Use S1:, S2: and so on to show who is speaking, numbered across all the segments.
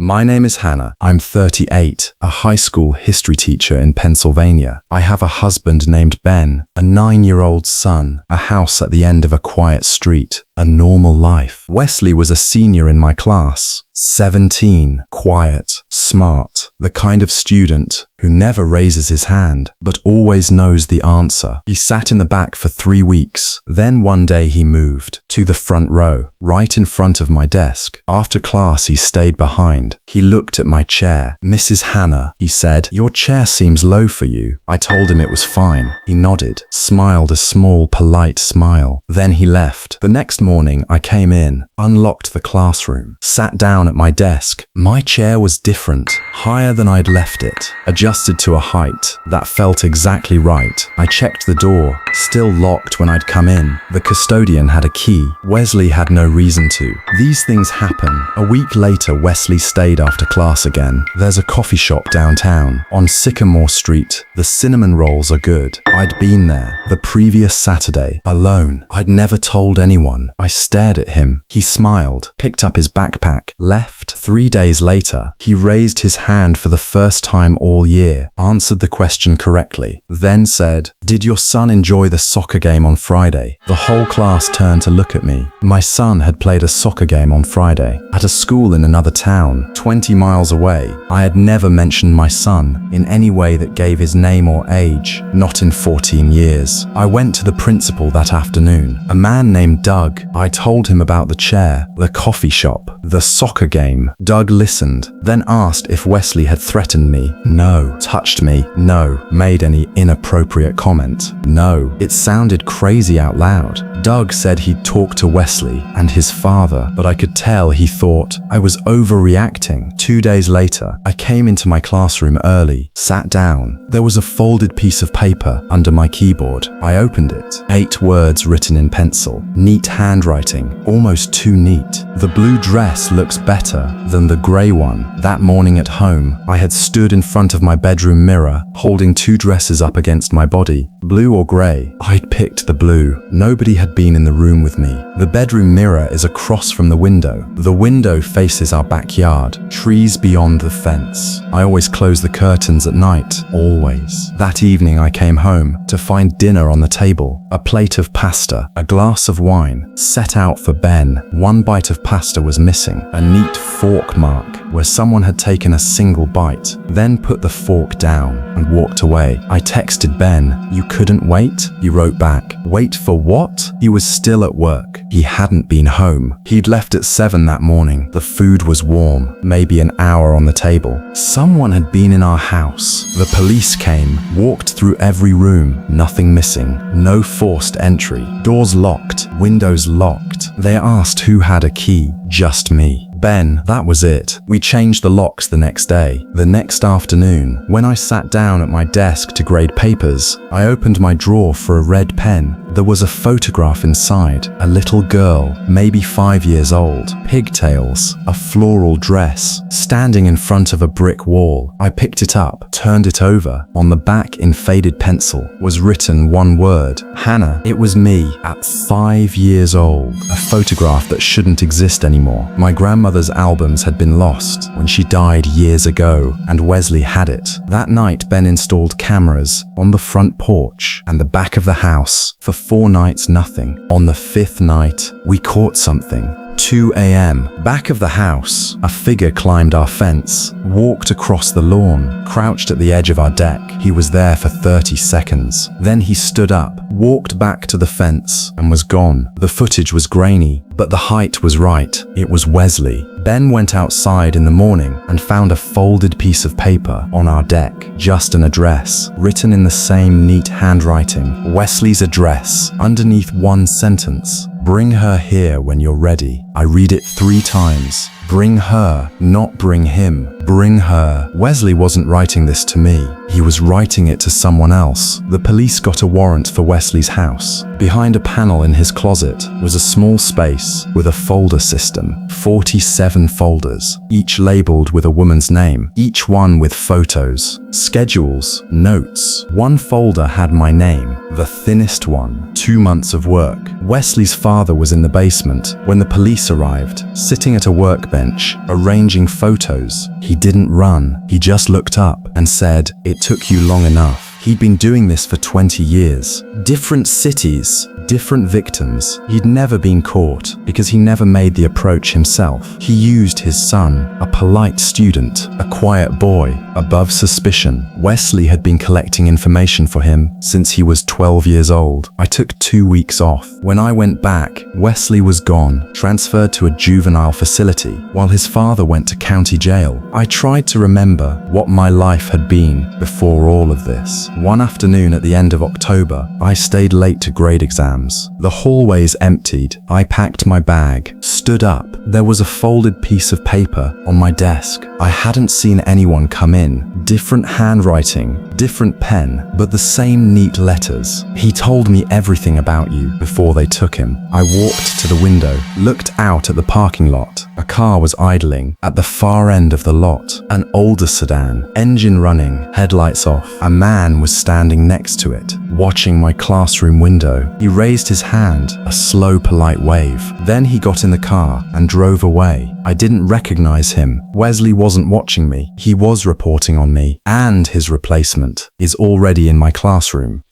S1: My name is Hannah. I'm 38, a high school history teacher in Pennsylvania. I have a husband named Ben, a 9-year-old son, a house at the end of a quiet street, a normal life. Wesley was a senior in my class, 17, quiet, smart, the kind of student who never raises his hand, but always knows the answer. He sat in the back for 3 weeks. Then one day he moved to the front row, right in front of my desk. After class, he stayed behind. He looked at my chair. "Mrs. Hannah," he said, "your chair seems low for you." I told him it was fine. He nodded, smiled a small, polite smile. Then he left. The next morning, I came in, unlocked the classroom, sat down at my desk. My chair was different, higher than I'd left it, adjusted to a height that felt exactly right. I checked the door, still locked when I'd come in. The custodian had a key. Wesley had no reason to. These things happen. A week later, Wesley stayed after class again. There's a coffee shop downtown, on Sycamore Street. The cinnamon rolls are good. I'd been there the previous Saturday, alone. I'd never told anyone. I stared at him. He smiled, picked up his backpack, left. 3 days later, he raised his hand for the first time all year, answered the question correctly, then said, "Did your son enjoy the soccer game on Friday?" The whole class turned to look at me. My son had played a soccer game on Friday at a school in another town, 20 miles away. I had never mentioned my son in any way that gave his name or age, not in 14 years. I went to the principal that afternoon, a man named Doug. I told him about the chair, the coffee shop, the soccer game. Doug listened, then asked if Wesley had threatened me. No. Touched me? No. Made any inappropriate comment? No. It sounded crazy out loud. Doug said he'd talked to Wesley and his father, but I could tell he thought I was overreacting. 2 days later, I came into my classroom early, sat down. There was a folded piece of paper under my keyboard. I opened it. 8 words written in pencil. Neat handwriting, almost too neat. "The blue dress looks better than the grey one." That morning at home, I had stood in front of my bedroom mirror, holding 2 dresses up against my body. Blue or grey? I'd picked the blue. Nobody had been in the room with me. The bedroom mirror is across from the window. The window faces our backyard, trees beyond the fence. I always close the curtains at night, always. That evening I came home to find dinner on the table. A plate of pasta, a glass of wine, set out for Ben. 1 bite of pasta was missing, a neat fork mark where someone had taken a single bite, then put the fork down and walked away. I texted Ben, "You couldn't wait?" He wrote back, "Wait for what?" He was still at work. He hadn't been home. He'd left at 7 that morning. The food was warm, maybe an hour on the table. Someone had been in our house. The police came, walked through every room, nothing missing, no forced entry, doors locked, windows locked. They asked who had a key. Just me. Ben, that was it. We changed the locks the next day. The next afternoon, when I sat down at my desk to grade papers, I opened my drawer for a red pen. There was a photograph inside, a little girl, maybe 5 years old, pigtails, a floral dress, standing in front of a brick wall. I picked it up, turned it over. On the back in faded pencil was written 1 word, Hannah. It was me at 5 years old, a photograph that shouldn't exist anymore. My grandmother's albums had been lost when she died years ago, and Wesley had it. That night, Ben installed cameras on the front porch and the back of the house. For 4 nights, nothing. On the 5th night, we caught something. 2 a.m. Back of the house, a figure climbed our fence, walked across the lawn, crouched at the edge of our deck. He was there for 30 seconds. Then he stood up, walked back to the fence, and was gone. The footage was grainy, but the height was right. It was Wesley. Ben went outside in the morning and found a folded piece of paper on our deck. Just an address, written in the same neat handwriting. Wesley's address. Underneath 1 sentence. Bring her here when you're ready. I read it 3 times. Bring her, not bring him. Bring her. Wesley wasn't writing this to me. He was writing it to someone else. The police got a warrant for Wesley's house. Behind a panel in his closet was a small space with a folder system. 47 folders, each labeled with a woman's name, each one with photos, schedules, notes. One folder had my name, the thinnest one. 2 months of work. Wesley's father was in the basement when the police arrived, sitting at a workbench, arranging photos. He didn't run. He just looked up and said, "It took you long enough." He'd been doing this for 20 years. Different cities, different victims. He'd never been caught because he never made the approach himself. He used his son, a polite student, a quiet boy, above suspicion. Wesley had been collecting information for him since he was 12 years old. I took 2 weeks off. When I went back, Wesley was gone, transferred to a juvenile facility, while his father went to county jail. I tried to remember what my life had been before all of this. One afternoon at the end of October, I stayed late to grade exams. The hallways emptied. I packed my bag, stood up. There was a folded piece of paper on my desk. I hadn't seen anyone come in. Different handwriting, different pen, but the same neat letters. "He told me everything about you before they took him." I walked to the window, looked out at the parking lot. A car was idling at the far end of the lot. An older sedan, engine running, headlights off. A man was standing next to it, watching my classroom window. He raised his hand, a slow, polite wave. Then he got in the car and drove away. I didn't recognize him. Wesley wasn't watching me. He was reporting on me, and his replacement is already in my classroom.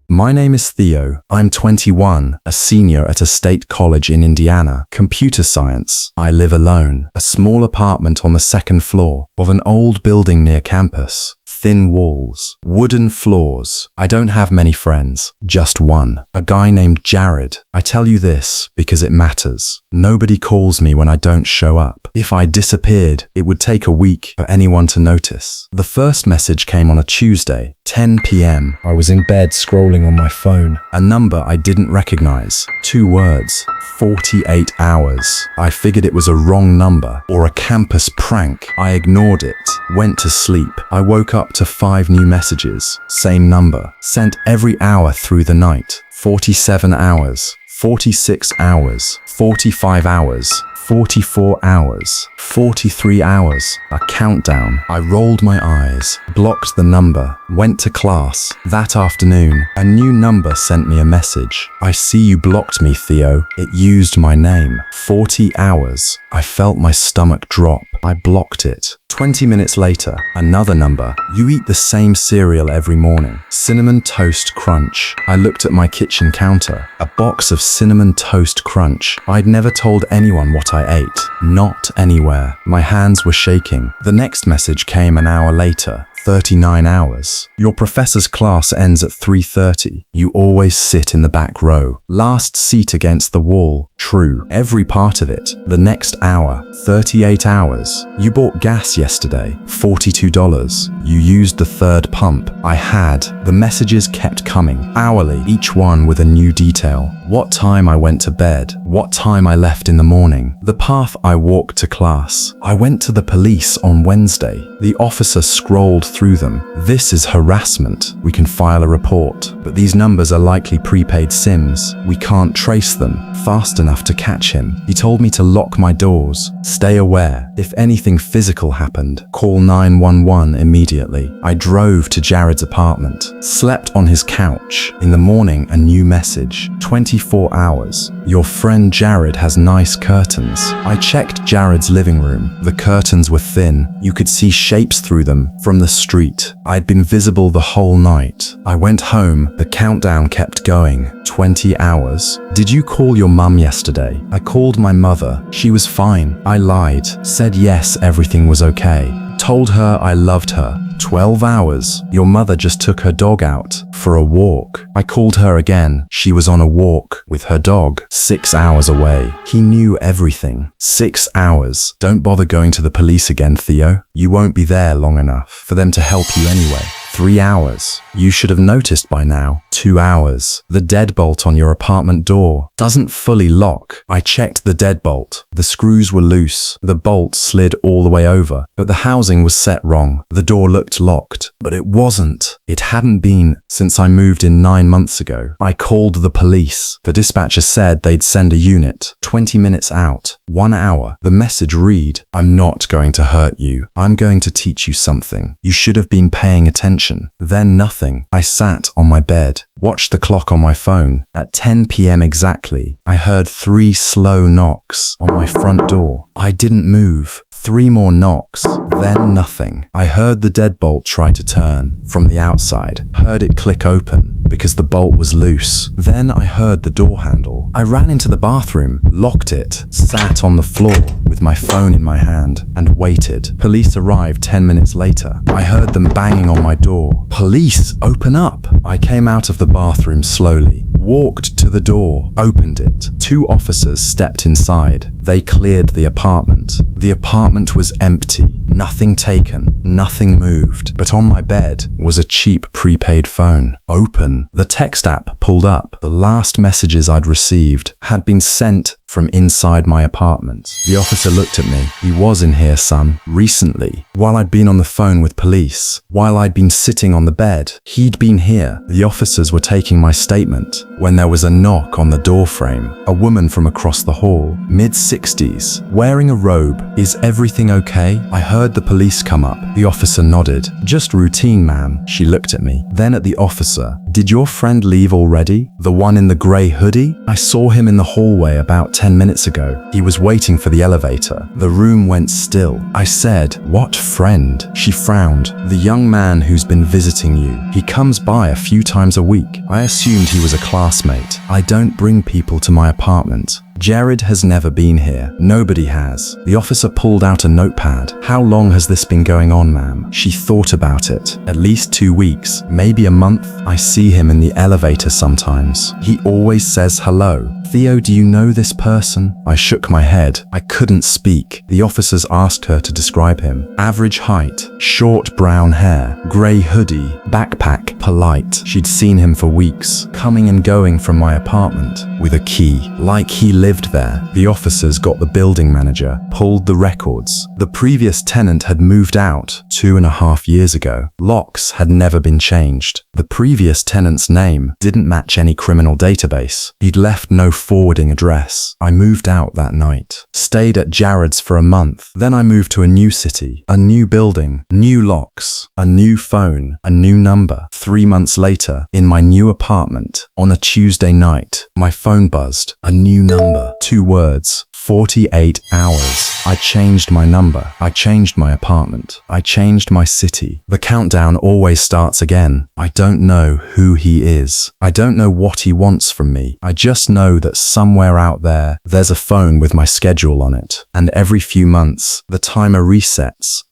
S1: My name is Theo. I'm 21, a senior at a state college in Indiana, computer science. I live alone, a small apartment on the second floor of an old building near campus. Thin walls, wooden floors. I don't have many friends, just one, a guy named Jared. I tell you this because it matters. Nobody calls me when I don't show up. If I disappeared, it would take a week for anyone to notice. The first message came on a Tuesday, 10 p.m. I was in bed scrolling on my phone. A number I didn't recognize. 2 words. 48 hours. I figured it was a wrong number or a campus prank. I ignored it, went to sleep. I woke up to 5 new messages. Same number. Sent every hour through the night. 47 hours. 46 hours. 45 hours. 44 hours, 43 hours, a countdown. I rolled my eyes, blocked the number, went to class. That afternoon, a new number sent me a message. "I see you blocked me, Theo." It used my name. 40 hours. I felt my stomach drop. I blocked it. 20 minutes later, another number. "You eat the same cereal every morning. Cinnamon Toast Crunch." I looked at my kitchen counter. A box of Cinnamon Toast Crunch. I'd never told anyone what I ate. Not anywhere. My hands were shaking. The next message came an hour later. 39 hours. "Your professor's class ends at 3:30. You always sit in the back row. Last seat against the wall." True. Every part of it. The next hour. 38 hours. "You bought gas yesterday. $42. You used the third pump." I had. The messages kept coming. Hourly. Each one with a new detail. What time I went to bed. What time I left in the morning. The path I walked to class. I went to the police on Wednesday. The officer scrolled through them. "This is harassment. We can file a report, but these numbers are likely prepaid SIMs. We can't trace them fast enough to catch him." He told me to lock my doors. "Stay aware. If anything physical happened, call 911 immediately." I drove to Jared's apartment, slept on his couch. In the morning, a new message. 24 hours. "Your friend Jared has nice curtains." I checked Jared's living room. The curtains were thin. You could see shapes through them from the street. I'd been visible the whole night. I went home. The countdown kept going. 20 hours. "Did you call your mum yesterday?" I called my mother. She was fine. I lied. Said yes, everything was okay. Told her I loved her. 12 hours. "Your mother just took her dog out for a walk." I called her again. She was on a walk with her dog 6 hours away. He knew everything. 6 hours. "Don't bother going to the police again, Theo. You won't be there long enough for them to help you anyway." 3 hours. You should have noticed by now. 2 hours. The deadbolt on your apartment door doesn't fully lock. I checked the deadbolt. The screws were loose. The bolt slid all the way over, but the housing was set wrong. The door looked locked, but it wasn't. It hadn't been since I moved in 9 months ago. I called the police. The dispatcher said they'd send a unit. 20 minutes out. 1 hour. The message read, "I'm not going to hurt you. I'm going to teach you something. You should have been paying attention." Then nothing. I sat on my bed, watched the clock on my phone. At 10 p.m. exactly, I heard 3 slow knocks on my front door. I didn't move. 3 more knocks, then nothing. I heard the deadbolt try to turn from the outside, heard it click open because the bolt was loose. Then I heard the door handle. I ran into the bathroom, locked it, sat on the floor with my phone in my hand, and waited. Police arrived 10 minutes later. I heard them banging on my door. "Police, open up!" I came out of the bathroom slowly, walked to the door, opened it. 2 officers stepped inside. They cleared the apartment. The apartment was empty, nothing taken, nothing moved. But on my bed was a cheap prepaid phone. Open. The text app pulled up. The last messages I'd received had been sent from inside my apartment. The officer looked at me. "He was in here, son, recently. While I'd been on the phone with police, while I'd been sitting on the bed, he'd been here." The officers were taking my statement when there was a knock on the door frame. A woman from across the hall, mid-60s, wearing a robe. "Is everything okay?" I heard the police come up. The officer nodded. "Just routine, ma'am." She looked at me, then at the officer. "Did your friend leave already? The one in the grey hoodie? I saw him in the hallway about 10 minutes ago. He was waiting for the elevator." The room went still. I said, "What friend?" She frowned. "The young man who's been visiting you. He comes by a few times a week." I assumed he was a classmate. "I don't bring people to my apartment. Jared has never been here. Nobody has." The officer pulled out a notepad. "How long has this been going on, ma'am?" She thought about it. "At least 2 weeks, maybe a month. I see him in the elevator sometimes. He always says hello." "Theo, do you know this person?" I shook my head. I couldn't speak. The officers asked her to describe him. "Average height, short brown hair, grey hoodie, backpack, polite." She'd seen him for weeks, coming and going from my apartment with a key, like he lived there. The officers got the building manager, pulled the records. The previous tenant had moved out 2.5 years ago. Locks had never been changed. The previous tenant's name didn't match any criminal database. He'd left no forwarding address. I moved out that night, stayed at Jared's for a month. Then I moved to a new city, a new building, new locks, a new phone, a new number. 3 months later, in my new apartment, on a Tuesday night, my phone buzzed. A new number. 2 words. 48 hours. I changed my number. I changed my apartment. I changed my city. The countdown always starts again. I don't know who he is. I don't know what he wants from me. I just know that somewhere out there, there's a phone with my schedule on it. And every few months, the timer resets.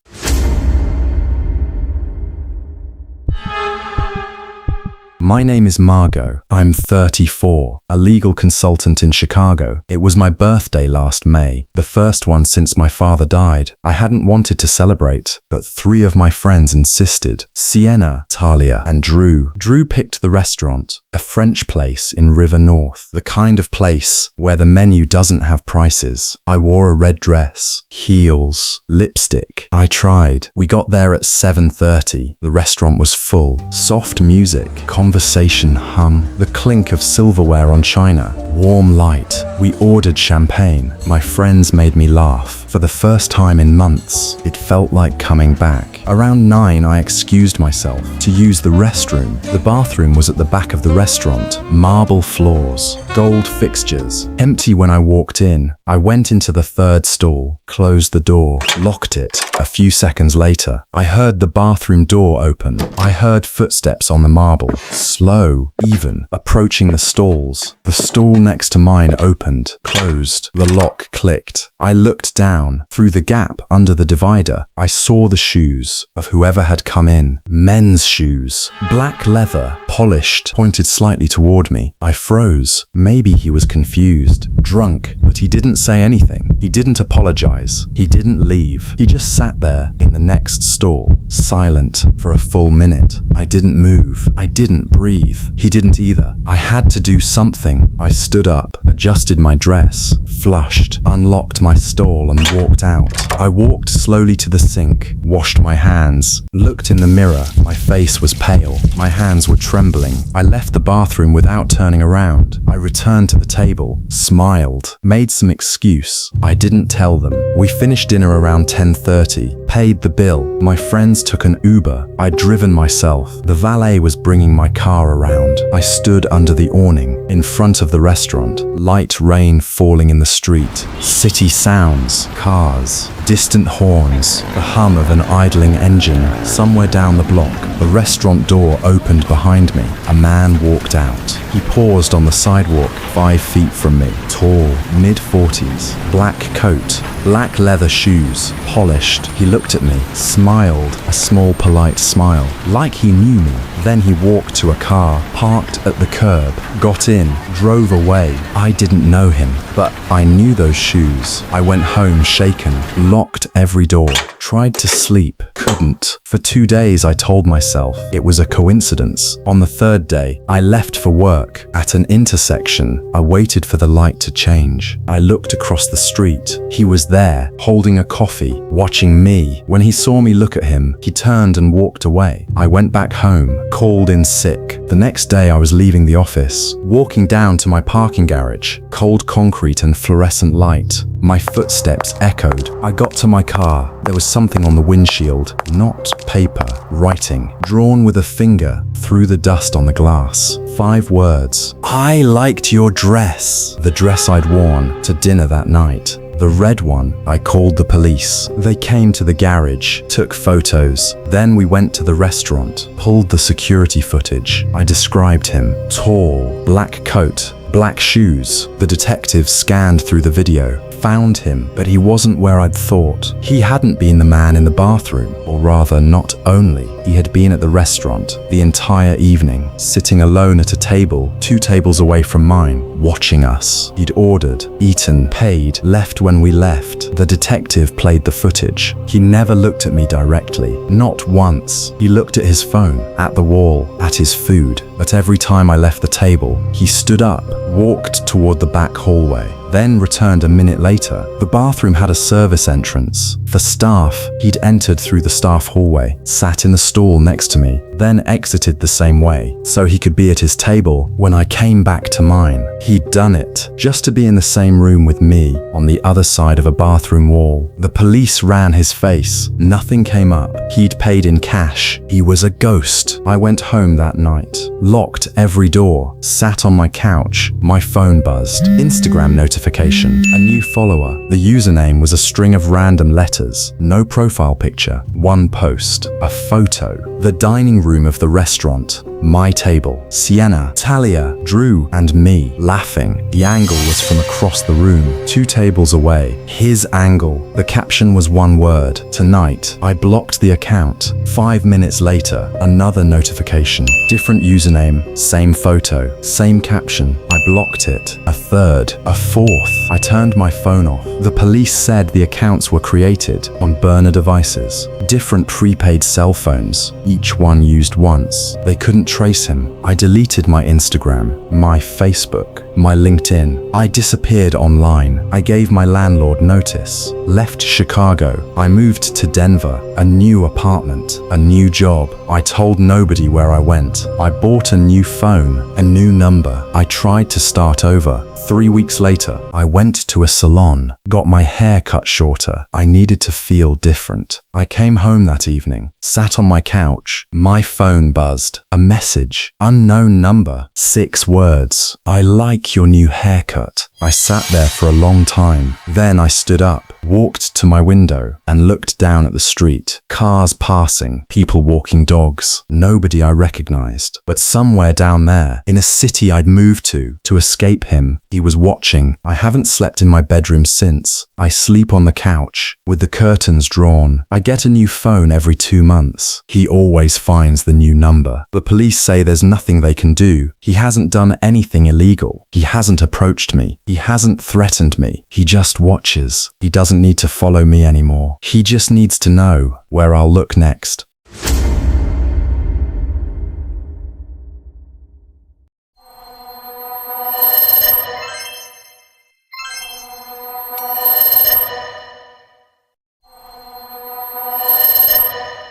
S1: My name is Margot. I'm 34, a legal consultant in Chicago. It was my birthday last May, the first one since my father died. I hadn't wanted to celebrate, but 3 of my friends insisted. Sienna, Talia, and Drew. Drew picked the restaurant, a French place in River North, the kind of place where the menu doesn't have prices. I wore a red dress, heels, lipstick. I tried. We got there at 7:30. The restaurant was full. Soft music, conversation hum, the clink of silverware on china, warm light. We ordered champagne. My friends made me laugh. For the first time in months, it felt like coming back. Around 9, I excused myself to use the restroom. The bathroom was at the back of the restaurant. Marble floors, gold fixtures. Empty when I walked in. I went into the 3rd stall, closed the door, locked it. A few seconds later, I heard the bathroom door open. I heard footsteps on the marble, slow, even, approaching the stalls. The stall next to mine opened, closed. The lock clicked. I looked down. Through the gap under the divider, I saw the shoes of whoever had come in. Men's shoes. Black leather, polished, pointed slightly toward me. I froze. Maybe he was confused. Drunk, but he didn't say anything. He didn't apologize. He didn't leave. He just sat there in the next stall, silent for a full minute. I didn't move. I didn't breathe. He didn't either. I had to do something. I stood up, adjusted my dress, flushed, unlocked my stall and walked out. I walked slowly to the sink, washed my hands, looked in the mirror. My face was pale. My hands were trembling. I left the bathroom without turning around. I returned to the table, smiled, made some excuse. I didn't tell them. We finished dinner around 10:30, paid the bill. My friends took an Uber. I'd driven myself. The valet was bringing my car around. I stood under the awning, in front of the restaurant. Light rain falling in the street. City sounds, cars, distant horns, the hum of an idling engine. Somewhere down the block, the restaurant door opened behind me. A man walked out. He paused on the sidewalk 5 feet from me. Tall, mid-40s, black coat, black leather shoes, polished. He looked at me, smiled, a small polite smile, like he knew me. Then he walked to a car, parked at the curb, got in, drove away. I didn't know him, but I knew those shoes. I went home shaken, locked every door, tried to sleep, couldn't. For 2 days I told myself it was a coincidence. On the third day, I left for work. At an intersection, I waited for the light to change. I looked across the street. He was there, holding a coffee, watching me. When he saw me look at him, he turned and walked away. I went back home, called in sick. The next day I was leaving the office, walking down to my parking garage, cold concrete and fluorescent light. My footsteps echoed. I got to my car. There was something on the windshield, not paper, writing, drawn with a finger through the dust on the glass. 5 words. I liked your dress. The dress I'd worn to dinner that night. The red one. I called the police. They came to the garage, took photos. Then we went to the restaurant, pulled the security footage. I described him. Tall, black coat, black shoes. The detective scanned through the video, found him, but he wasn't where I'd thought. He hadn't been the man in the bathroom, or rather not only. He had been at the restaurant the entire evening, sitting alone at a table 2 tables away from mine, watching us. He'd ordered, eaten, paid, left when we left. The detective played the footage. He never looked at me directly, not once. He looked at his phone, at the wall, at his food. But every time I left the table, he stood up, walked toward the back hallway, then returned a minute later. The bathroom had a service entrance. For staff, he'd entered through the staff hallway, sat in the stall next to me, then exited the same way, so he could be at his table when I came back to mine. He'd done it, just to be in the same room with me, on the other side of a bathroom wall. The police ran his face. Nothing came up. He'd paid in cash. He was a ghost. I went home that night, locked every door, sat on my couch. My phone buzzed. Instagram notification. A new follower. The username was a string of random letters. No profile picture. 1 post. A photo. The dining room of the restaurant. My table. Sienna, Talia, Drew, and me, laughing. The angle was from across the room, 2 tables away. His angle. The caption was 1 word. Tonight. I blocked the account. 5 minutes later, another notification. Different username, same photo, same caption. I blocked it. A third, a fourth. I turned my phone off. The police said the accounts were created on burner devices. Different prepaid cell phones, each one used once. They couldn't trace him. I deleted my Instagram, my Facebook, my LinkedIn. I disappeared online. I gave my landlord notice. Left Chicago. I moved to Denver. A new apartment, a new job. I told nobody where I went. I bought a new phone, a new number. I tried to start over. 3 weeks later, I went to a salon, got my hair cut shorter. I needed to feel different. I came home that evening, sat on my couch. My phone buzzed. A message. Unknown number. 6 words. I like your new haircut. I sat there for a long time. Then I stood up, walked to my window, and looked down at the street. Cars passing, people walking dogs. Nobody I recognized. But somewhere down there, in a city I'd moved to escape him, He was watching. I haven't slept in my bedroom since. I sleep on the couch, with the curtains drawn. I get a new phone every 2 months. He always finds the new number. The police say there's nothing they can do. He hasn't done anything illegal. He hasn't approached me. He hasn't threatened me. He just watches. He doesn't need to follow me anymore. He just needs to know where I'll look next.